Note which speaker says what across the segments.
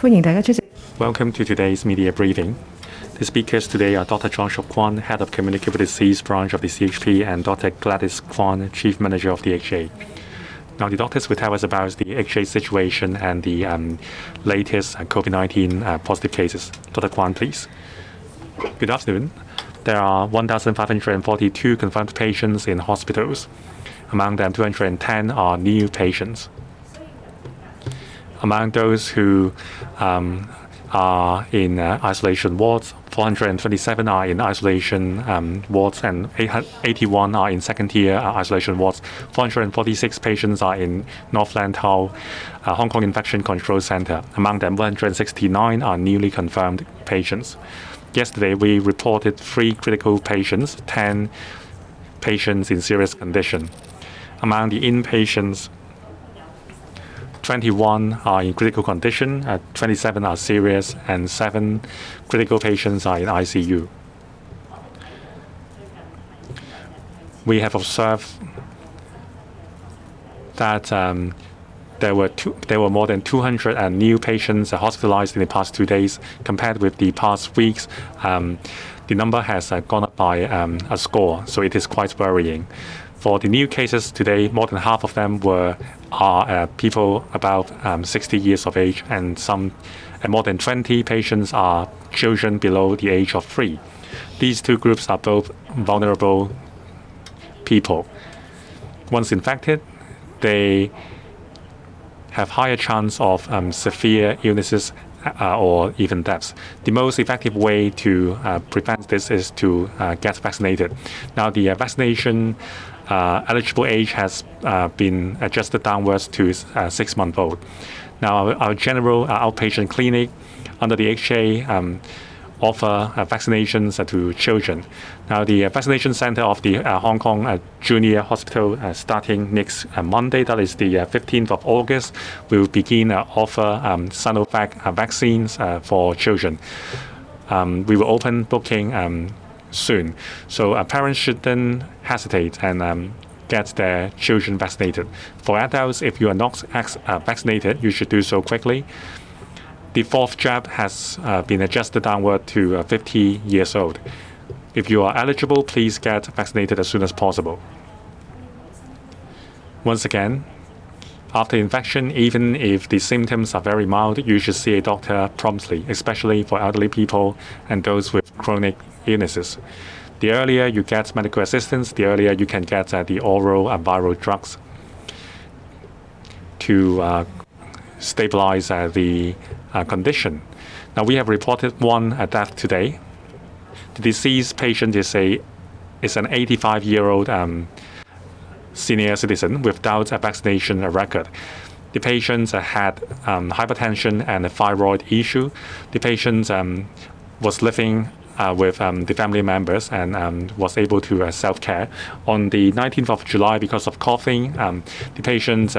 Speaker 1: 歡迎大家出席。
Speaker 2: Welcome to today's media briefing. The speakers today are Dr. John Shuk Kwan, Head of Communicable Disease Branch of the CHP, and Dr. Gladys Kwan, Chief Manager of the HA. Now, the doctors will tell us about the HA situation and the latest COVID-19 positive cases. Dr. Kwan, please. Good afternoon. There are 1,542 confirmed patients in hospitals. Among them, 210 are new patients. Among those who are in isolation wards, 427 are in isolation wards, and 81 are in second-tier isolation wards. 446 patients are in North Lantau Hong Kong Infection Control Center. Among them, 169 are newly confirmed patients. Yesterday, we reported 3 critical patients, 10 patients in serious condition. Among the inpatients, 21 are in critical condition, 27 are serious, and 7 critical patients are in ICU. We have observed that there were more than 200 new patients hospitalized in the past 2 days. Compared with the past weeks, the number has gone up by a score, so it is quite worrying. For the new cases today, more than half of them are people about 60 years of age, and more than 20 patients are children below the age of 3. These 2 groups are both vulnerable people. Once infected, they have higher chance of severe illnesses or even deaths. The most effective way to prevent this is to get vaccinated. Now, the vaccination eligible age has been adjusted downwards to 6-month-old. Now, our general outpatient clinic under the HA offer vaccinations to children. Now, the vaccination center of the Hong Kong Junior Hospital starting next Monday, that is the 15th of August, will begin offer Sinovac vaccines for children. We will open booking soon. So parents shouldn't hesitate and get their children vaccinated. For adults, if you are not vaccinated, you should do so quickly. The 4th jab has been adjusted downward to 50 years old. If you are eligible, please get vaccinated as soon as possible. Once again, after infection, even if the symptoms are very mild, you should see a doctor promptly, especially for elderly people and those with chronic illnesses. The earlier you get medical assistance, the earlier you can get the oral viral drugs to stabilize the condition. Now, we have reported 1 death today. The deceased patient is an 85-year-old senior citizen without a vaccination record. The patient had hypertension and a thyroid issue. The patient was living with the family members and was able to self-care. On the 19th of July, because of coughing, the patient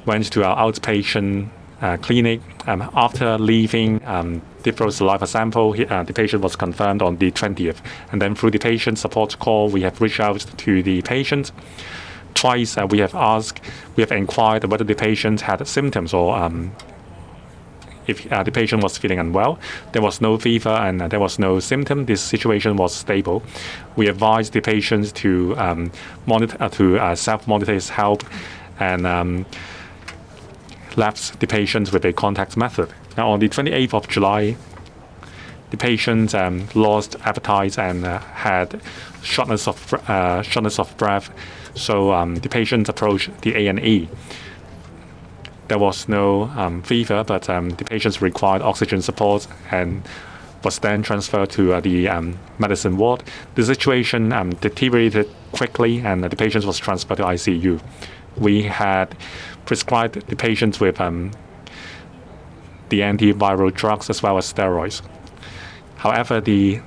Speaker 2: went to our outpatient clinic. After leaving the saliva sample, the patient was confirmed on the 20th. And then through the patient support call, we have reached out to the patient. Twice we have inquired whether the patient had symptoms or if the patient was feeling unwell. There was no fever and there was no symptom. This situation was stable. We advised the patient to self-monitor his health and left the patient with a contact method. Now, on the 28th of July, the patient lost appetite and had shortness of breath. So the patient approached the A&E. There was no fever, but the patient required oxygen support and was then transferred to the medicine ward. The situation deteriorated quickly, and the patient was transferred to ICU. We had prescribed the patient with the antiviral drugs as well as steroids. However, the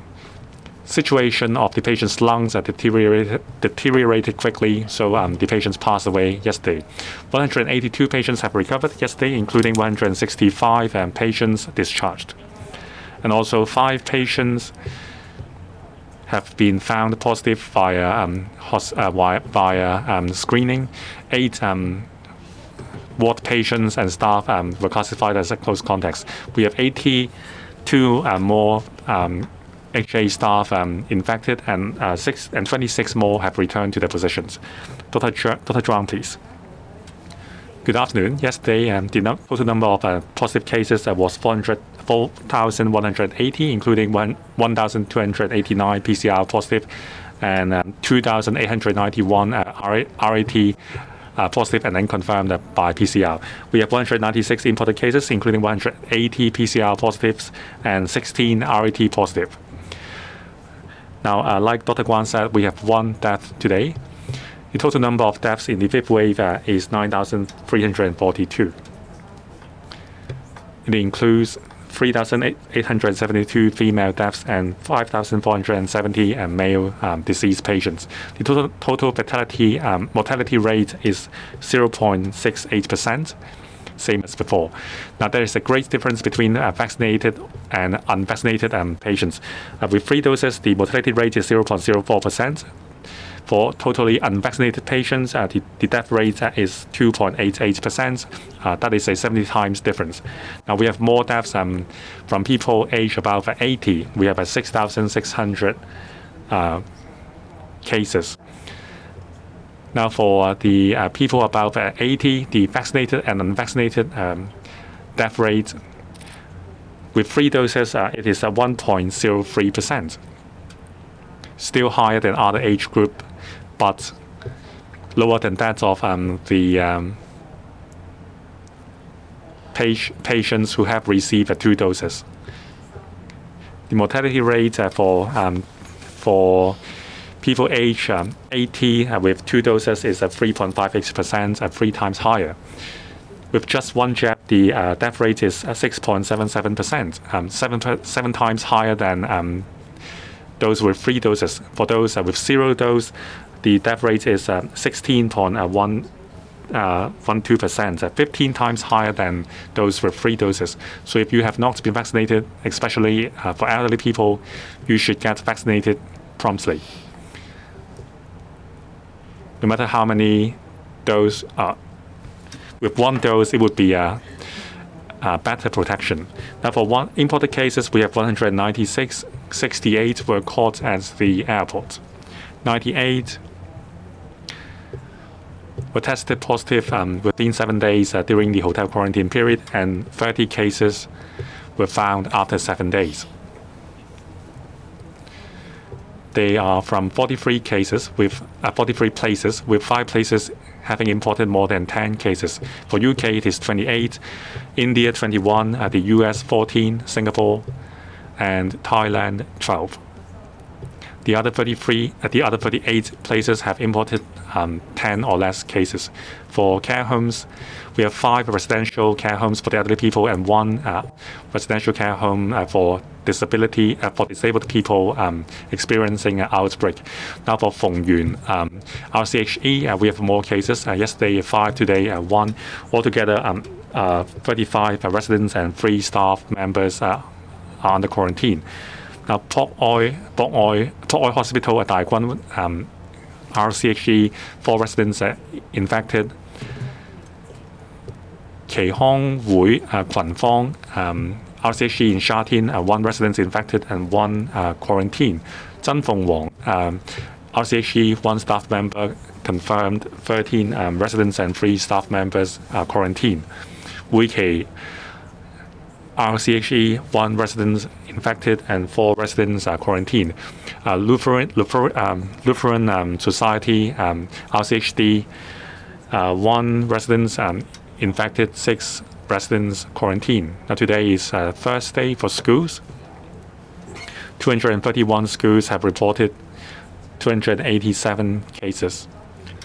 Speaker 2: situation of the patient's lungs deteriorated quickly, so the patients passed away yesterday. 182 patients have recovered yesterday, including 165 patients discharged. And also 5 patients have been found positive via screening. 8 ward patients and staff were classified as close contacts. We have 82 more HA staff infected, and 26 more have returned to their positions. Dr. Zhuang, please. Good afternoon. Yesterday, the total number of positive cases was 4,180, including 1,289 PCR positive and 2,891 RAT positive and then confirmed by PCR. We have 196 imported cases, including 180 PCR positives and 16 RAT positive. Now, like Dr. Guan said, we have one death today. The total number of deaths in the fifth wave is 9,342. It includes 3,872 female deaths and 5,470 male deceased patients. The total mortality rate is 0.68%, same as before. Now, there is a great difference between vaccinated and unvaccinated patients. With 3 doses, the mortality rate is 0.04%. For totally unvaccinated patients, the death rate is 2.88%. That is a 70 times difference. Now, we have more deaths from people aged above 80. We have 6,600 cases. Now, for the people above 80, the vaccinated and unvaccinated death rate with 3 doses, it is 1.03%. Still higher than other age group, but lower than that of the patients who have received 2 doses. The mortality rate for people aged 80 with 2 doses is 3.58%, 3 times higher. With just one jab, the death rate is 6.77%, 7 times higher than those with 3 doses. For those with 0 dose, the death rate is 16.12%, 15 times higher than those with 3 doses. So if you have not been vaccinated, especially for elderly people, you should get vaccinated promptly. No matter how many doses, with 1 dose, it would be better protection. Now, for imported cases, we have 196. 68 were caught at the airport. 98 were tested positive within 7 days during the hotel quarantine period, and 30 cases were found after 7 days. They are from 43 cases with 43 places, with 5 places having imported more than 10 cases. For UK, it is 28, India 21, the US 14, Singapore and Thailand 12. The other 38 places have imported 10 or less cases. For care homes, we have 5 residential care homes for the elderly people and 1 residential care home for disabled people experiencing an outbreak. Now, for Fongyuan RCHE, we have more cases. Yesterday 5, today 1. Altogether, 35 residents and 3 staff members are under quarantine. Now, Pok Oi Hospital at Dai Kwun RCHE, 4 residents infected. Kỳ Khong Hui Quần Phong RCHE in Sha Tin, 1 resident infected and 1 quarantine. Zhen Feng Wang RCHE, 1 staff member confirmed, 13 residents and 3 staff members quarantine. Hui Kỳ RCHE, 1 resident infected and 4 residents quarantined. Lutheran Society RCHD, 1 resident infected, 6 residents quarantined. Now, today is Thursday for schools. 231 schools have reported 287 cases,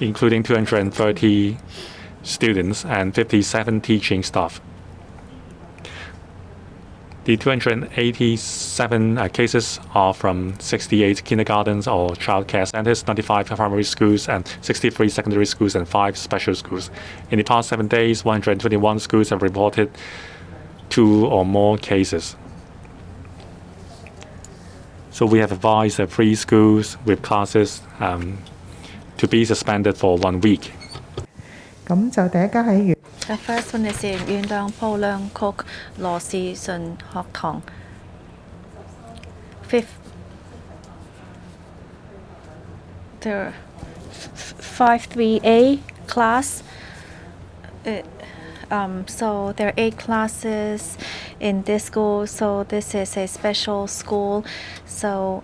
Speaker 2: including 230 students and 57 teaching staff. The 287 cases are from 68 kindergartens or child care centers, 95 primary schools, and 63 secondary schools and 5 special schools. In the past 7 days, 121 schools have reported 2 or more cases. So we have advised 3 schools with classes to be suspended for 1 week.
Speaker 1: 咁就第一間喺 The first one is in Yuen Dong Po Leung Kok Law Si Sun Hok Tong. 53A class. So there are 8 classes in this school. So this is a special school. So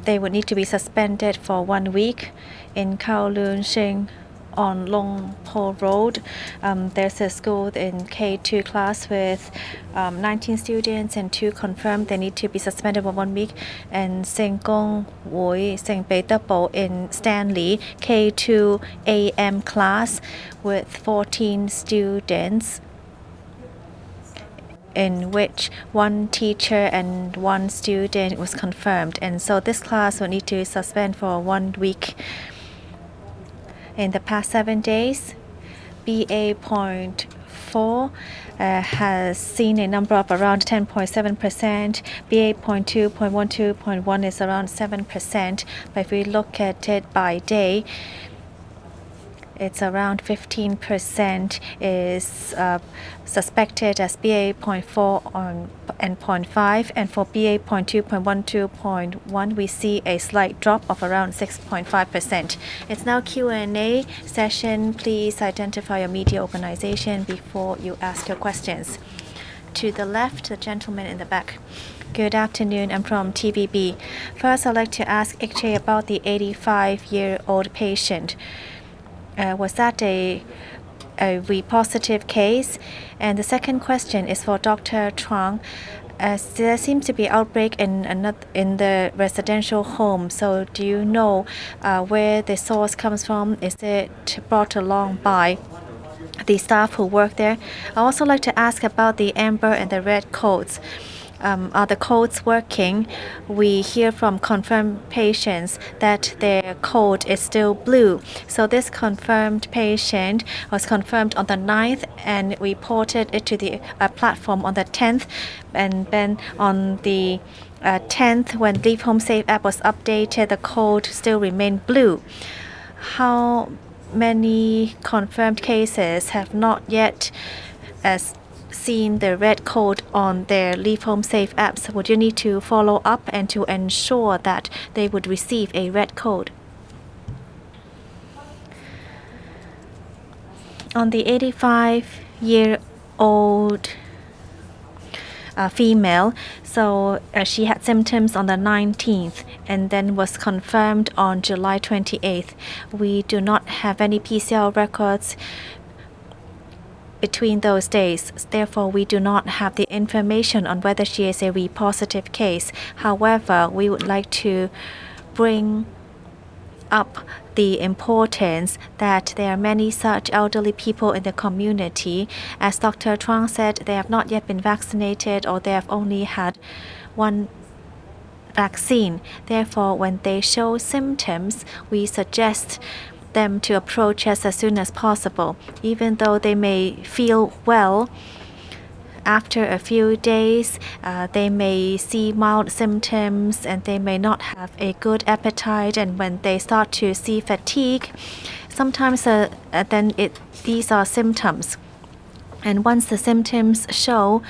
Speaker 1: they would need to be suspended for 1 week. In Kowloon Shing on Long Po Road, there's a school in K2 class with 19 students and 2 confirmed. They need to be suspended for 1 week. And Seng Gong Wui Seng Bei Double in Stanley, K2 AM class with 14 students, in which 1 teacher and 1 student was confirmed. And so this class will need to suspend for 1 week. In the past 7 days, BA.4 has seen a number of around 10.7%. BA.2.12.1 is around 7%. But if we look at it by day, it's around 15% is suspected as BA.4 and 0.5, and for BA.2.12.1 we see a slight drop of around 6.5%. It's now Q&A session. Please identify your media organization before you ask your questions. To the left, the gentleman in the back. Good afternoon, I'm from TVB. First, I'd like to ask HK about the 85-year-old patient. Was that a positive case? And the second question is for Dr. Chuang. There seems to be outbreak in the residential home. So do you know where the source comes from? Is it brought along by the staff who work there? I also like to ask about the amber and the red codes. Are the codes working? We hear from confirmed patients that their code is still blue. So this confirmed patient was confirmed on the 9th and reported it to the platform on the 10th. And then on the 10th, when Leave Home Safe app was updated, the code still remained blue. How many confirmed cases have not yet seen the red code on their Leave Home Safe apps? Would you need to follow up and to ensure that they would receive a red code? On the 85-year-old female, so she had symptoms on the 19th and then was confirmed on July 28th. We do not have any PCR records between those days. Therefore, we do not have the information on whether she is a positive case. However, we would like to bring up the importance that there are many such elderly people in the community. As Dr. Chuang said, they have not yet been vaccinated or they have only had 1 vaccine. Therefore, when they show symptoms, we suggest them to approach us as soon as possible. Even though they may feel well, after a few days, they may see mild symptoms and they may not have a good appetite. And when they start to see fatigue, sometimes these are symptoms. And once the symptoms show,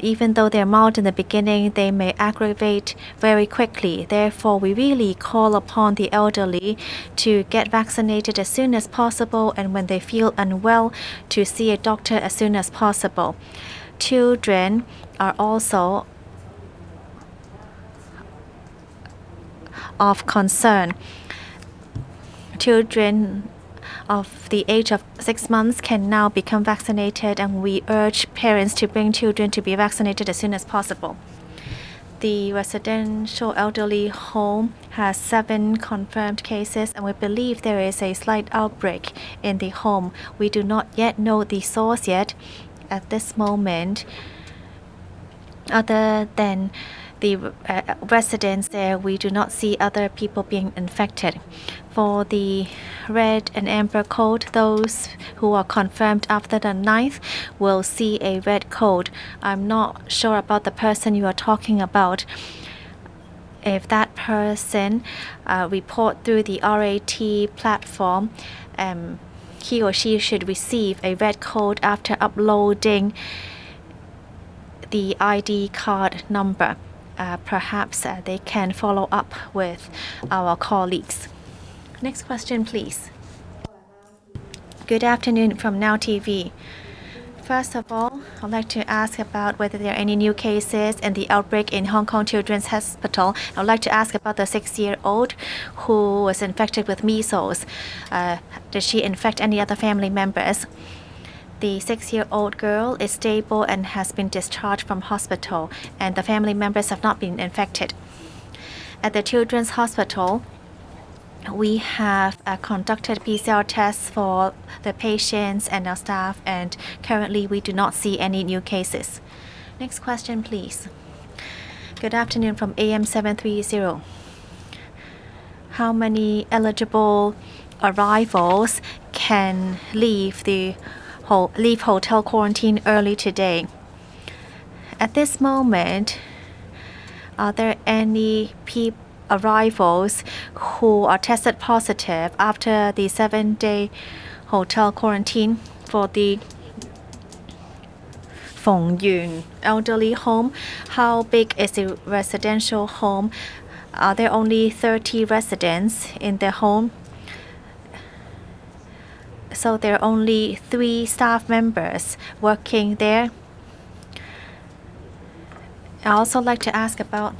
Speaker 1: even though they're mild in the beginning, they may aggravate very quickly. Therefore, we really call upon the elderly to get vaccinated as soon as possible, and when they feel unwell, to see a doctor as soon as possible. Children are also of concern. Children of the age of 6 months can now become vaccinated, and we urge parents to bring children to be vaccinated as soon as possible. The residential elderly home has 7 confirmed cases, and we believe there is a slight outbreak in the home. We do not yet know the source yet. At this moment, other than the residents there, we do not see other people being infected. For the red and amber code, those who are confirmed after the 9th will see a red code. I'm not sure about the person you are talking about. If that person report through the RAT platform, he or she should receive a red code after uploading the ID card number. Perhaps they can follow up with our colleagues. Next question, please. Good afternoon from Now TV. First of all, I'd like to ask about whether there are any new cases in the outbreak in Hong Kong Children's Hospital. I'd like to ask about the 6-year-old who was infected with measles. Did she infect any other family members? The 6-year-old girl is stable and has been discharged from hospital, and the family members have not been infected. At the Children's Hospital, we have conducted PCR tests for the patients and our staff, and currently we do not see any new cases. Next question, please. Good afternoon from AM 730. How many eligible arrivals can leave hotel quarantine early today? At this moment, are there any arrivals who are tested positive after the 7-day hotel quarantine? For the Feng Yun elderly home, how big is the residential home? Are there only 30 residents in the home? So there are only 3 staff members working there. I also like to ask about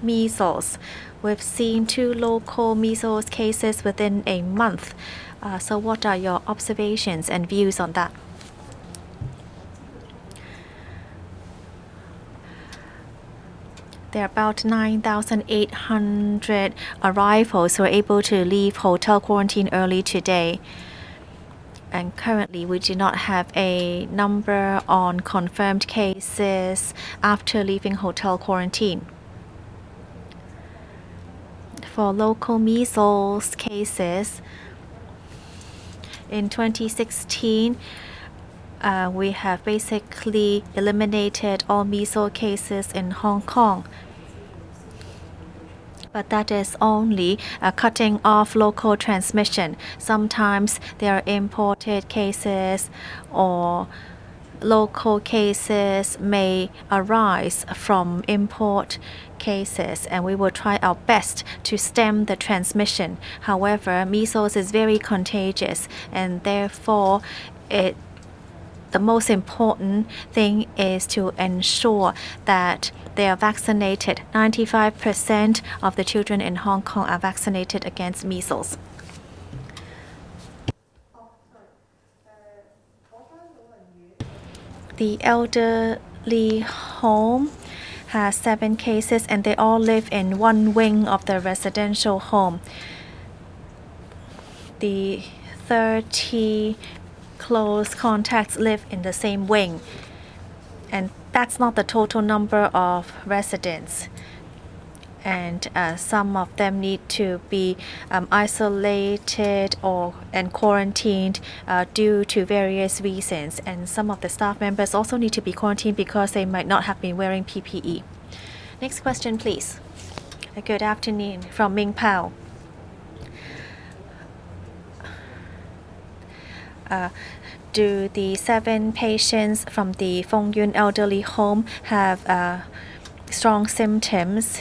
Speaker 1: measles. We've seen 2 local measles cases within a month. So what are your observations and views on that? There are about 9,800 arrivals who are able to leave hotel quarantine early today. And currently, we do not have a number on confirmed cases after leaving hotel quarantine. For local measles cases, in 2016, we have basically eliminated all measles cases in Hong Kong. But that is only cutting off local transmission. Sometimes there are imported cases, or local cases may arise from import cases, and we will try our best to stem the transmission. However, measles is very contagious, and therefore the most important thing is to ensure that they are vaccinated. 95% of the children in Hong Kong are vaccinated against measles. The elderly home has 7 cases, and they all live in one wing of the residential home. The 30 close contacts live in the same wing, and that's not the total number of residents. And some of them need to be isolated and quarantined due to various reasons. And some of the staff members also need to be quarantined because they might not have been wearing PPE. Next question, please. Good afternoon from Ming Pao. Do the 7 patients from the Feng Yun elderly home have strong symptoms?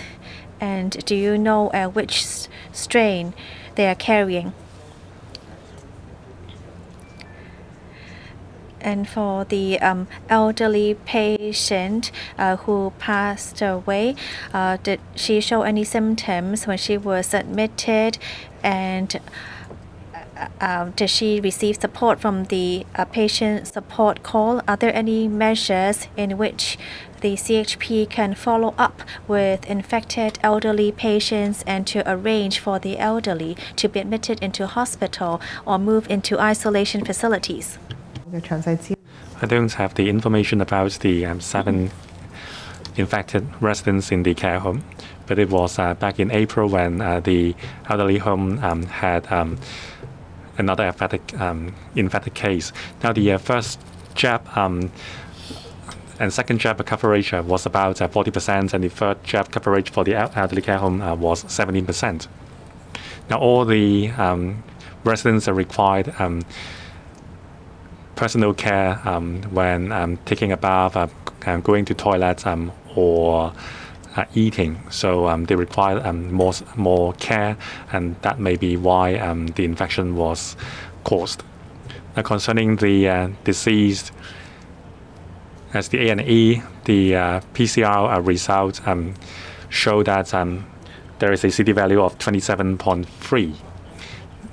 Speaker 1: And do you know which strain they are carrying? And for the elderly patient who passed away, did she show any symptoms when she was admitted? And did she receive support from the patient support call? Are there any measures in which the CHP can follow up with infected elderly patients and to arrange for the elderly to be admitted into hospital or move into isolation facilities?
Speaker 2: I don't have the information about the 7 infected residents in the care home, but it was back in April when the elderly home had another infected case. Now the first jab and second jab coverage was about 40%, and the third jab coverage for the elderly care home was 17%. Now all the residents are required personal care when taking a bath, going to toilet, or eating. So they require more care, and that may be why the infection was caused. Now, concerning the deceased, as the A&E, the PCR results show that there is a CT value of 27.3.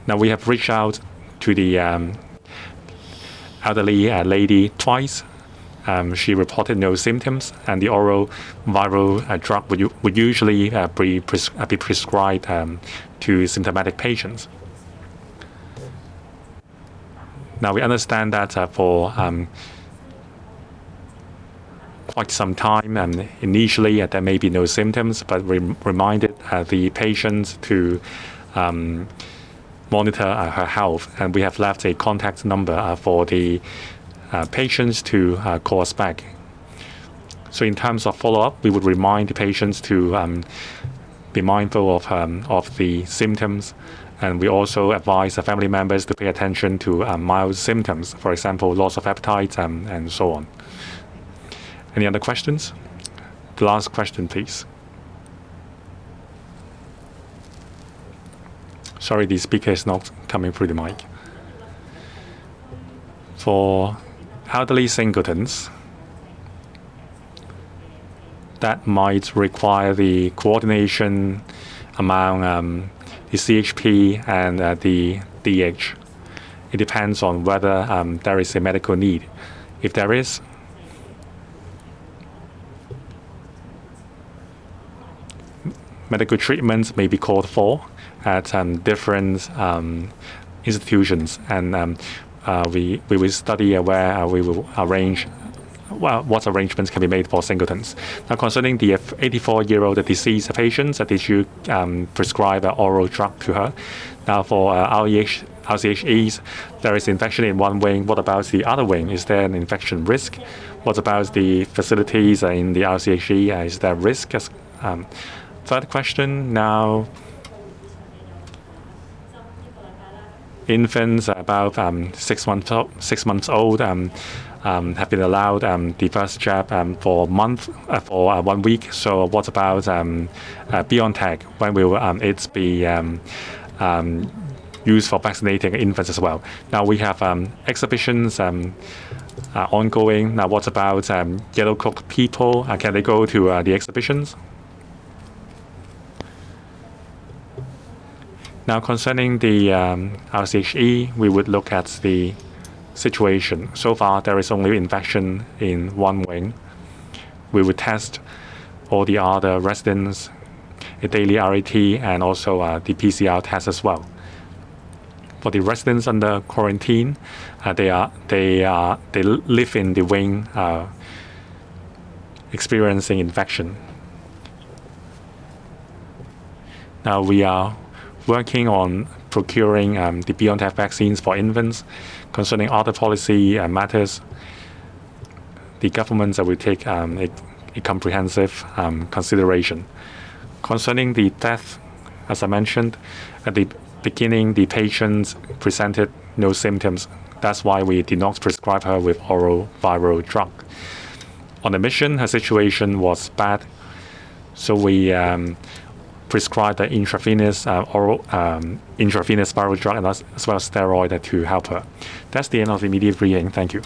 Speaker 2: Now, we have reached out to the elderly lady twice. She reported no symptoms, and the oral viral drug would usually be prescribed to symptomatic patients. Now, we understand that for quite some time, initially there may be no symptoms, but we reminded the patient to monitor her health, and we have left a contact number for the patients to call us back. So in terms of follow-up, we would remind the patients to be mindful of the symptoms, and we also advise the family members to pay attention to mild symptoms, for example, loss of appetite and so on. Any other questions? The last question, please. Sorry, the speaker is not coming through the mic. For elderly singletons, that might require the coordination among the CHP and the DH. It depends on whether there is a medical need. If there is, medical treatments may be called for at different institutions, and we will study where we will arrange what arrangements can be made for singletons. Now, concerning the 84-year-old deceased patient, did you prescribe an oral drug to her? Now, for RCHEs, there is infection in one wing. What about the other wing? Is there an infection risk? What about the facilities in the RCHE? Is there risk? Third question, now, infants about 6 months old have been allowed the first jab for 1 week. So what about BioNTech? When will it be used for vaccinating infants as well? Now, we have exhibitions ongoing. Now, what about yellow coat people? Can they go to the exhibitions? Now, concerning the RCHE, we would look at the situation. So far, there is only infection in one wing. We would test all the other residents, a daily RAT, and also the PCR test as well. For the residents under quarantine, they live in the wing experiencing infection. Now, we are working on procuring the BioNTech vaccines for infants. Concerning other policy matters, the government will take a comprehensive consideration. Concerning the death, as I mentioned, at the beginning, the patient presented no symptoms. That's why we did not prescribe her with oral viral drug. On admission, her situation was bad, so we prescribed the intravenous viral drug and as well as steroid to help her. That's the end of the immediate briefing. Thank you.